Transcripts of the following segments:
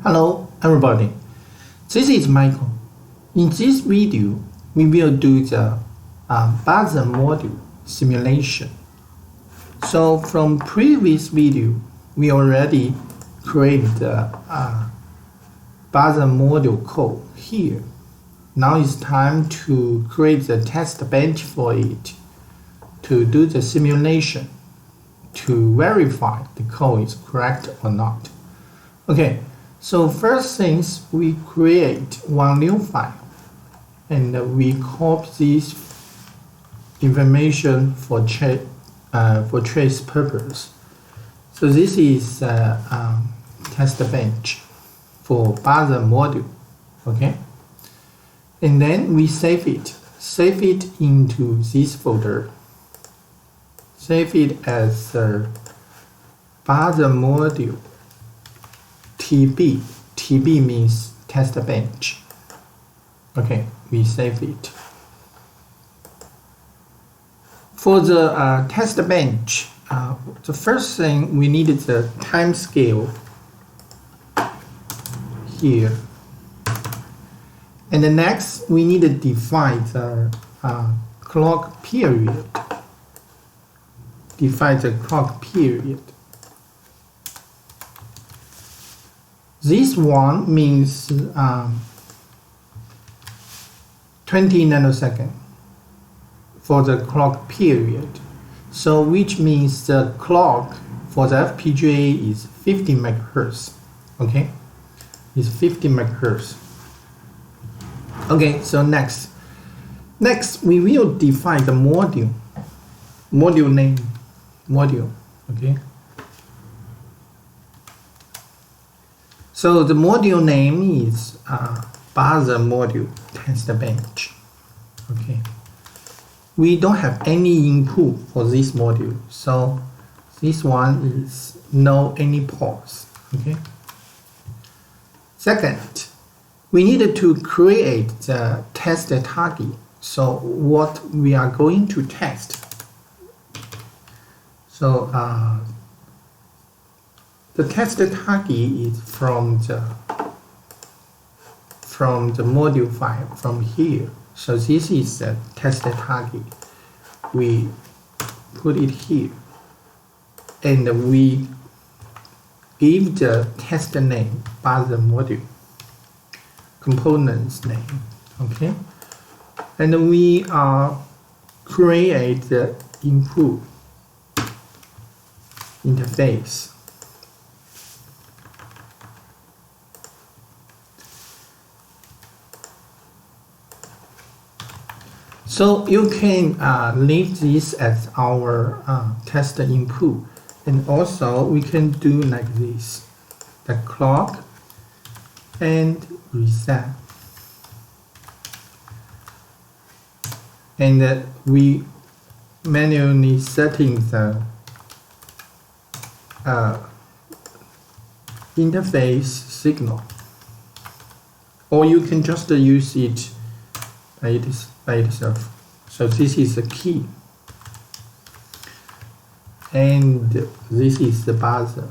Hello everybody, this is Michael. In this video, we will do the buzzer module simulation. So from previous video, we already created the buzzer module code here. Now it's time to create the test bench for it to do the simulation to verify the code is correct or not. Okay. So first things, we create one new file and we copy this information for trace purpose. So this is test bench for buzzer module, okay? And then we save it into this folder. Save it as buzzer module. TB means test bench. Okay, we save it. For the test bench, the first thing we need is the time scale here. And the next, we need to define the clock period. Define the clock period. This one means 20 nanosecond for the clock period. So which means the clock for the FPGA is 50 megahertz. Okay, it's 50 megahertz. Okay, so next we will define the module name. Okay. So the module name is buzzer module test bench. Okay. We don't have any input for this module, so this one is no any ports. Okay. Second, we needed to create the test target. So what we are going to test. So the test target is from the module file from here. So this is the test target. We put it here, and we give the test name buzzer module components name. Okay, and we create the input interface. So you can leave this as our test input, and also we can do like this: the clock and reset, and we manually setting the interface signal, or you can just use it by itself. So this is the key, and this is the buzzer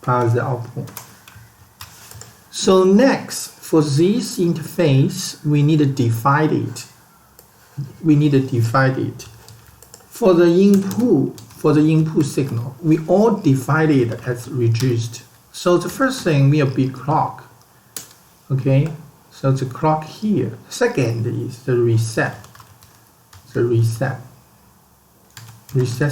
output. So next, for this interface, we need to divide it. For the input signal, we all divide it as register. So the first thing will be clock. Okay. So the clock here. Second is the reset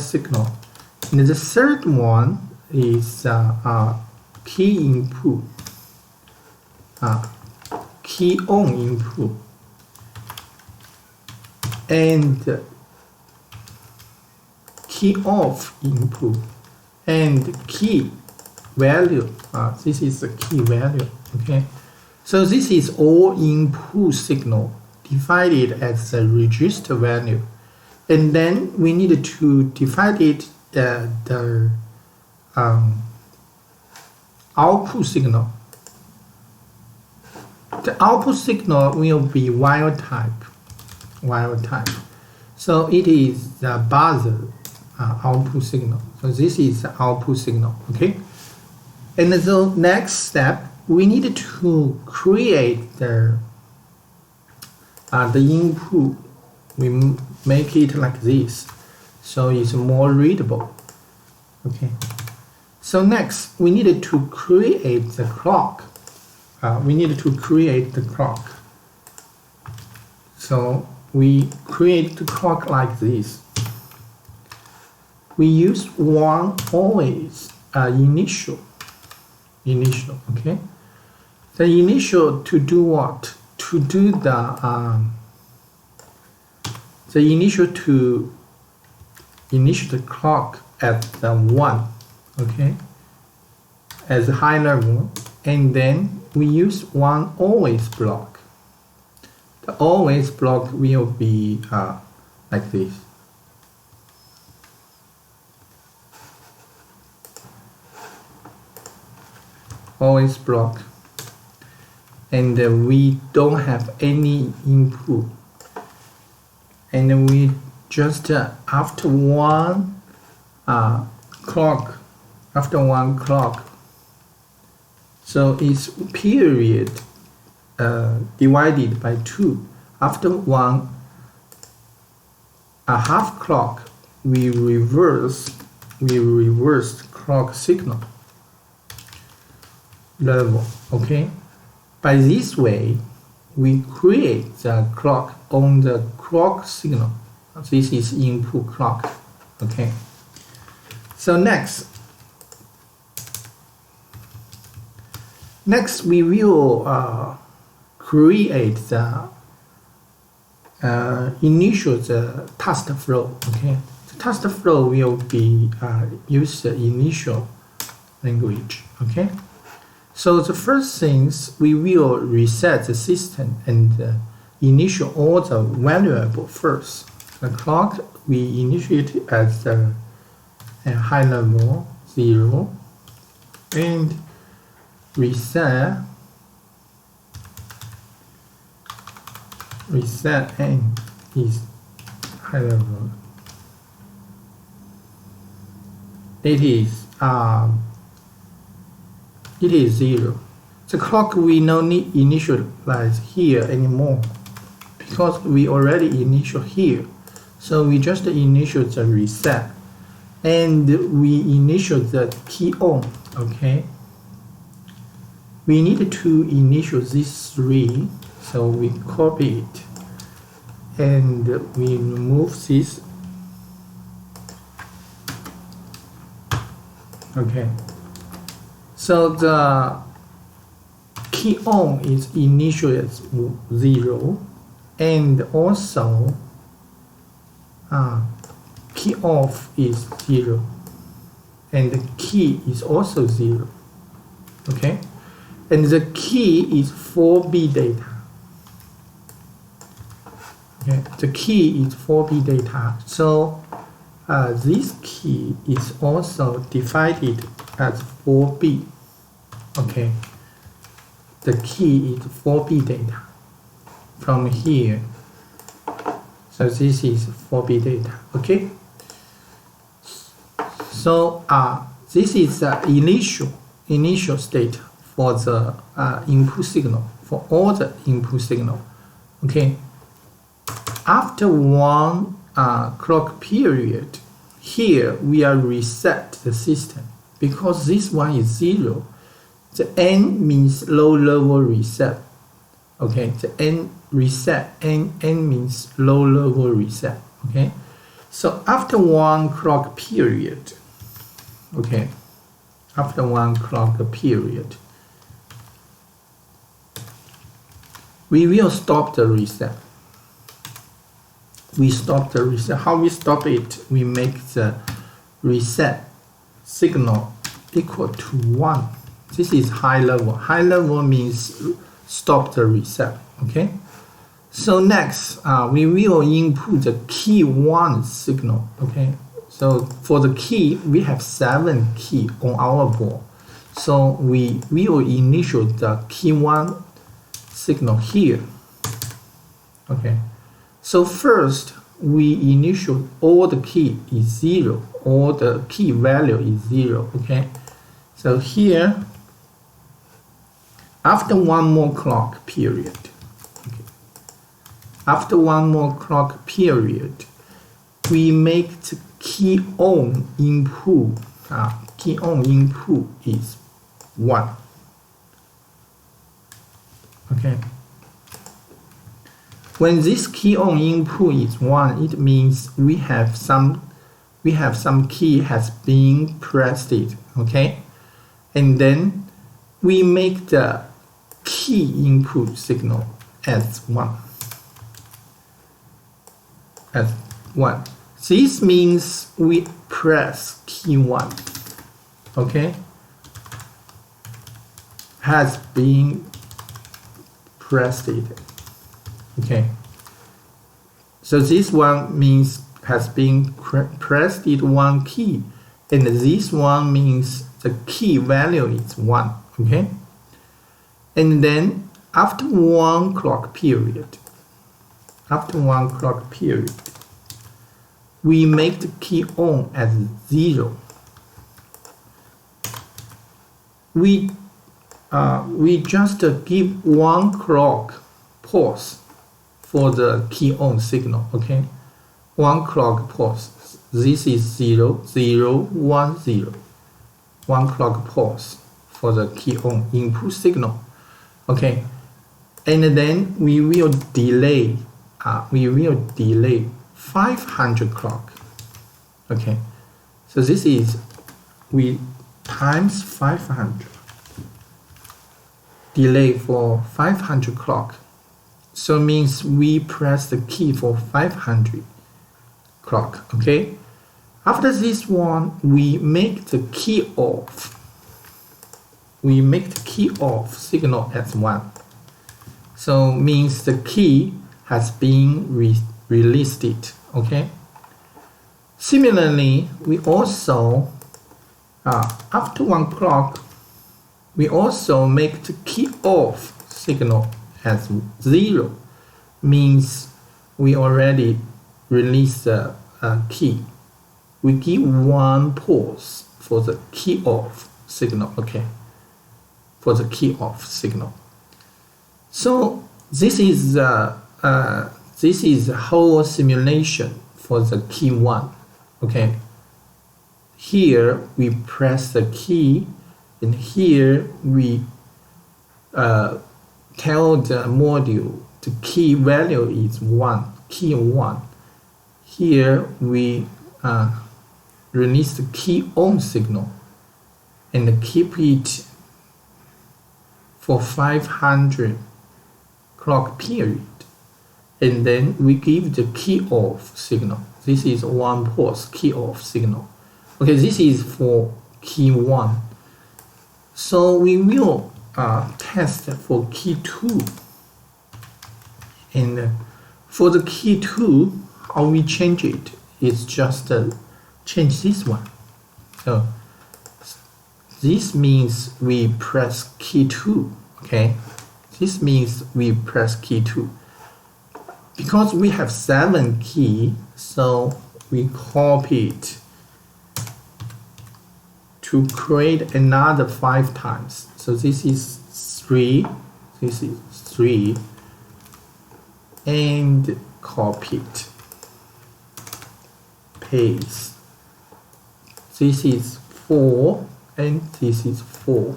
signal. And the third one is key input, key on input, and key off input, and key value. This is the key value. Okay. So this is all input signal divided as a register value, and then we need to divide it the output signal. The output signal will be wild type. So it is the buzzer output signal. So this is the output signal. Okay. And the next step, we need to create the input. We make it like this, so it's more readable. Okay. So next, we needed to create the clock. We needed to create the clock. So we create the clock like this. We use one always initial. Okay. The initial to do what? To do the initial to initiate the clock at the 1, okay, as a high level, and then we use one always block. The always block will be like this. Always block, and we don't have any input, and we just after one clock, so it's period divided by 2. After one half clock, we reverse clock signal level. Okay, by this way we create the clock on the clock signal. This is input clock. Okay, so next we will create the initial the task flow. Okay, the task flow will be use the initial language. Okay, so the first things, we will reset the system and initial all the variable first. The clock we initiate as the high level 0, and reset n is high level. It is 0. The clock we no need initialize here anymore because we already initial here. So we just initial the reset, and we initial the key on. Okay, we need to initial these 3, so we copy it and we remove this. Okay, so the key on is initial as 0, and also key off is 0, and the key is also 0. Okay, and the key is 4-bit data. Okay, the key is 4-bit data. So this key is also divided as 4-bit. Okay, the key is 4-bit data from here. So this is 4-bit data. Okay, so this is the initial state for the input signal, for all the input signal. Okay, after one clock period, here we are reset the system because this one is 0. The N means low level reset. Okay, the N reset, N means low level reset. Okay, so after one clock period, okay, after one clock period, we will stop the reset. We stop the reset. How we stop it? We make the reset signal equal to 1. This is high level. High level means stop the reset. Okay, so next we will input the key 1 signal. Okay, so for the key we have 7 keys on our board, so we will initiate the key 1 signal here. Okay, so first we initiate all the key is 0, all the key value is 0. Okay, So here, after one more clock period, okay, after one more clock period, we make the key on input. Key on input is 1. Okay. When this key on input is 1, it means we have some key has been pressed. Okay, and then we make the key input signal as 1. As 1. This means we press key 1. Okay, has been pressed. Okay, so this one means has been pressed 1 key, and this one means the key value is 1. Okay, and then after one clock period, we make the key on as 0. We just give 1 clock pause for the key on signal. Okay, 1 clock pause. This is 0, 0, 1, 0. 1 clock pause for the key on input signal. Okay, and then we will delay 500 clock. Okay, so this is we times 500, delay for 500 clock. So means we press the key for 500 clock. Okay, after this one, we make the key off. We make the key off signal as 1. So means the key has been released. Okay. Similarly, we also after 1 clock, we also make the key off signal as 0. Means we already release the key. We give 1 pause for the key off signal. Okay, for the key off signal. So this is the whole simulation for the key 1. Okay, here we press the key, and here we tell the module the key value is 1, key 1. Here we release the key on signal and keep it for 500 clock period, and then we give the key off signal. This is 1 pause key off signal. Okay, this is for key 1. So we will test for key 2. And for the key 2, how we change it is just change this one. So this means we press key 2. Okay, this means we press key 2. Because we have 7 key, so we copy it to create another 5 times. So this is 3, this is 3, and copy it, paste. This is 4, and this is 4.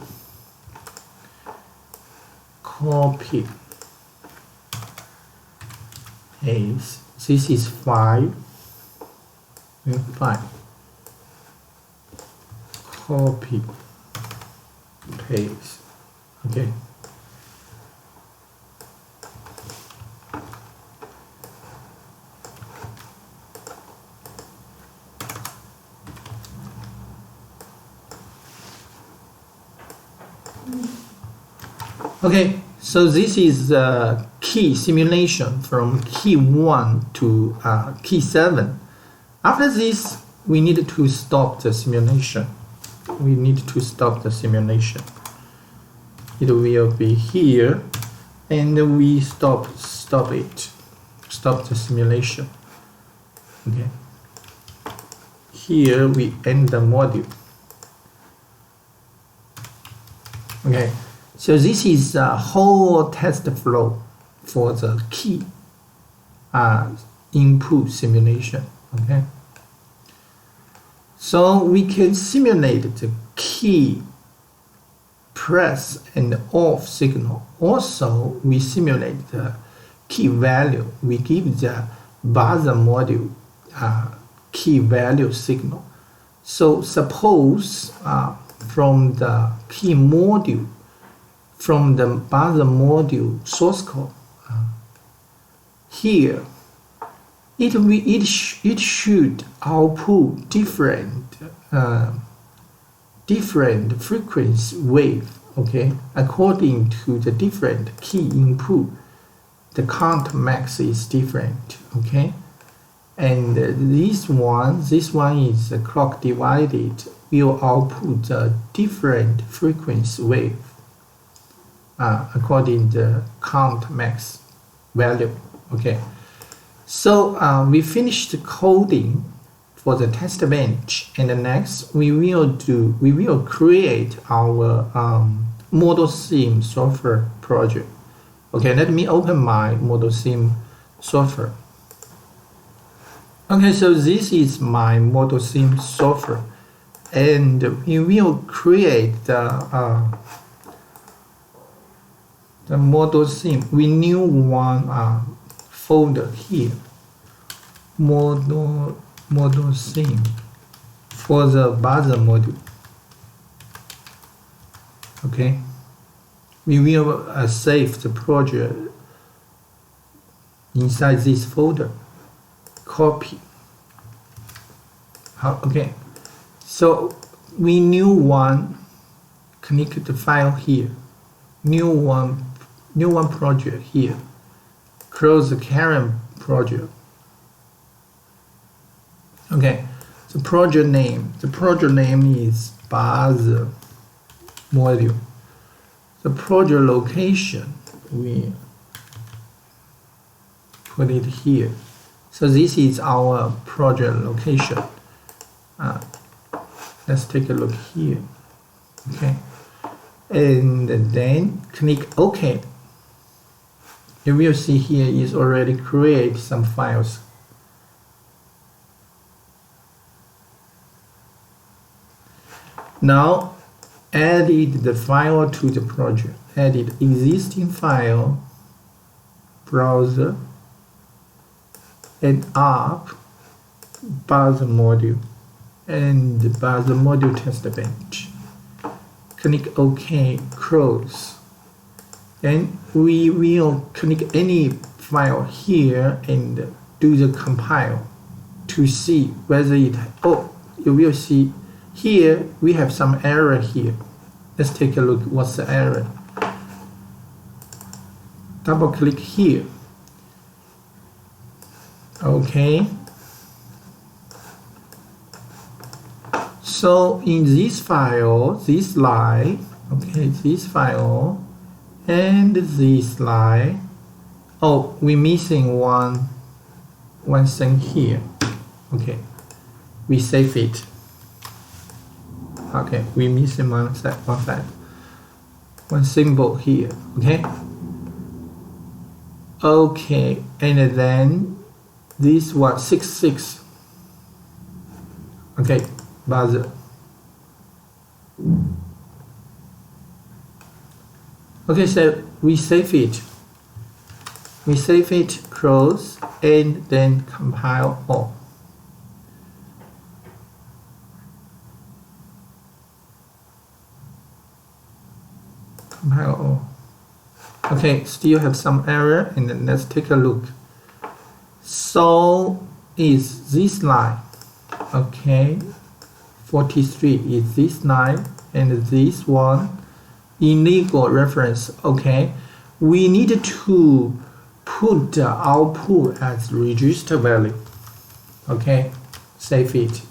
Copy, paste. This is 5, and 5. Copy, paste. Okay. Okay, so this is key simulation from key 1 to key 7. After this, we need to stop the simulation. We need to stop the simulation. It will be here, and we stop it. Stop the simulation. Okay. Here we end the module. Okay, so this is a whole test flow for the key input simulation. Okay, so we can simulate the key press and off signal. Also, we simulate the key value. We give the buzzer module key value signal. So suppose from the key module, from the buzzer module source code, here it should output different frequency wave, okay, according to the different key input. The count max is different, okay, and this one is clock divided, will output a different frequency wave according to the count max value. Okay, so we finished the coding for the test bench, and the next we will create our model sim software project. Okay, let me open my model sim software. Okay, so this is my model sim software, and we will create the model sim. We new one folder here, model sim for the buzzer module. Okay, we will save the project inside this folder. Copy. Okay, so we new one, click the file here, new one project here, close the current project. Okay, the project name is buzzer module. The project location, we put it here. So this is our project location. Let's take a look here. Okay, and then click OK. You will see here is already create some files. Now added the file to the project. Added existing file, browser, and up buzzer module and the buzzer module test bench. Click OK, close. Then we will click any file here and do the compile to see whether it. Oh, you will see here we have some error here. Let's take a look. What's the error? Double click here. Okay, so in this file, this line, okay, this file and this line, oh, we're missing one thing here. Okay, we save it. Okay, we're missing one symbol here. Okay, and then this one 66. Okay, buzzer. Okay, so we save it. Close, and then compile all. Okay, still have some error, and then let's take a look. So is this line, okay, 43 is this line, and this one illegal reference. Okay, we need to put the output as register value. Okay, save it.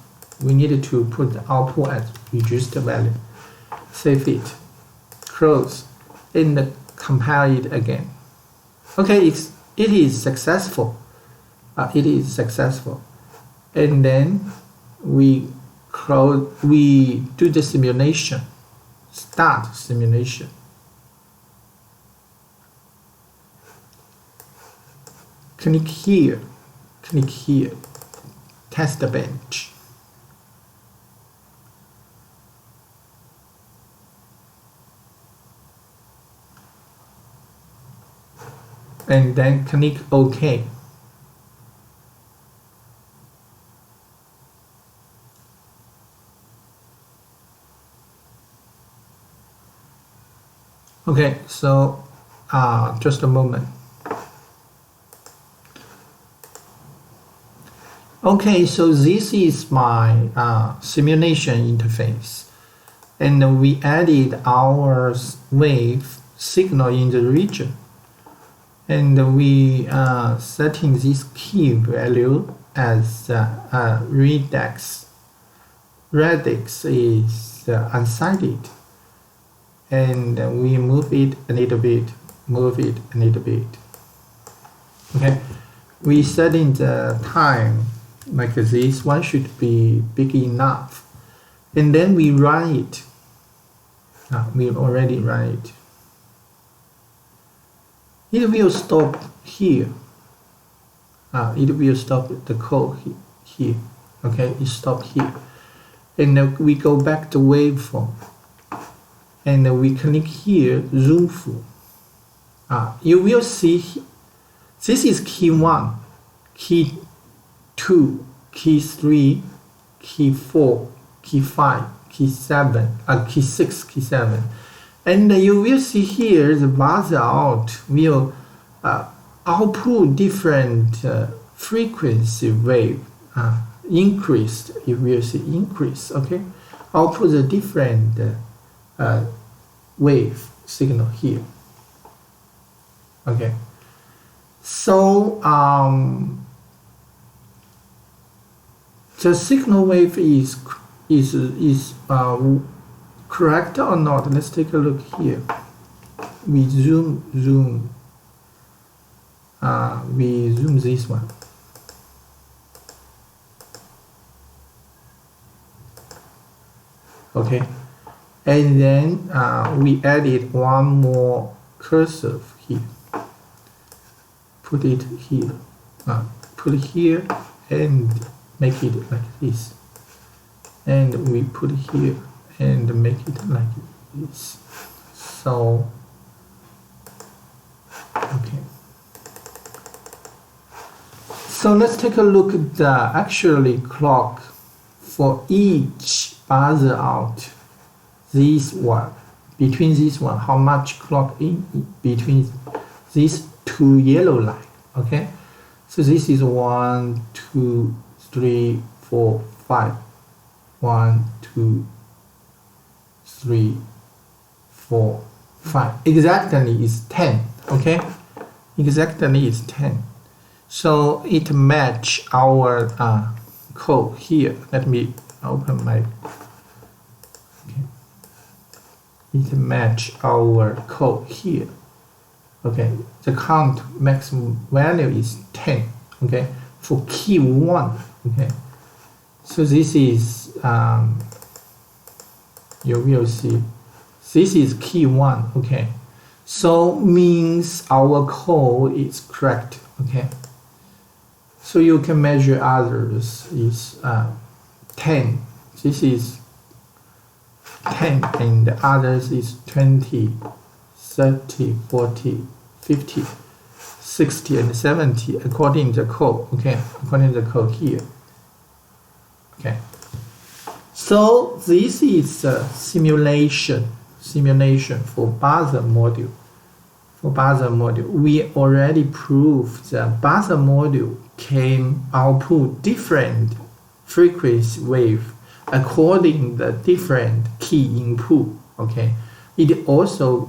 We need to put the output as register value. Save it, close, and compile it again. Okay, it is successful. And then we do the simulation. start simulation. Click here, test bench. And then click OK. Okay, so just a moment. Okay, so this is my simulation interface, and we added our wave signal in the region, and we setting this key value as radix. Radix is unsighted, and we move it a little bit, Okay, we setting the time like this one should be big enough, and then we write. We already write. It will stop here. It will stop the code here. Okay, it stopped here, and then we go back to waveform, and we click here zoom full. You will see this is key 1, key 2, key 3, key 4, key 5, key 7, key 6, key 7. And you will see here the buzzer out will output different frequency wave increased. You will see increase, okay? Output the different wave signal here. Okay. So the signal wave is correct or not? Let's take a look here. We zoom this one. Okay, and then we added one more cursor here. Put it here. Put it here and make it like this. And we put it here and make it like this. So, okay. So let's take a look at the actually clock for each buzzer out. This one, between this one, how much clock in between these two yellow line. Okay, so this is 1, 2, 3, 4, 5. 1, 2, 3, 4, 5. Exactly is 10. Okay, exactly is 10. So it match our code here. Let me open my. Okay. It match our code here. Okay, the count maximum value is 10. Okay, for key 1. Okay, so this is you will see this is key 1. Okay, so means our code is correct. Okay, so you can measure others is 10. This is 10 and the others is 20, 30, 40, 50, 60 and 70 according to the code. Okay, according to the code here. Okay, so this is a simulation for buzzer module. For buzzer module, we already proved the buzzer module can output different frequency wave according the different key input. Okay, it also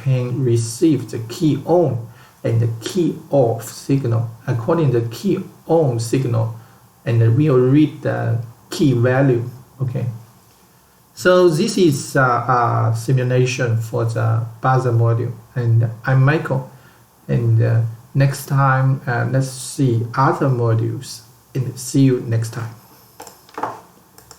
can receive the key on and the key off signal according to the key on signal, and we'll read the key value. Okay, so this is a simulation for the buzzer module, and I'm Michael, and next time let's see other modules, and see you next time.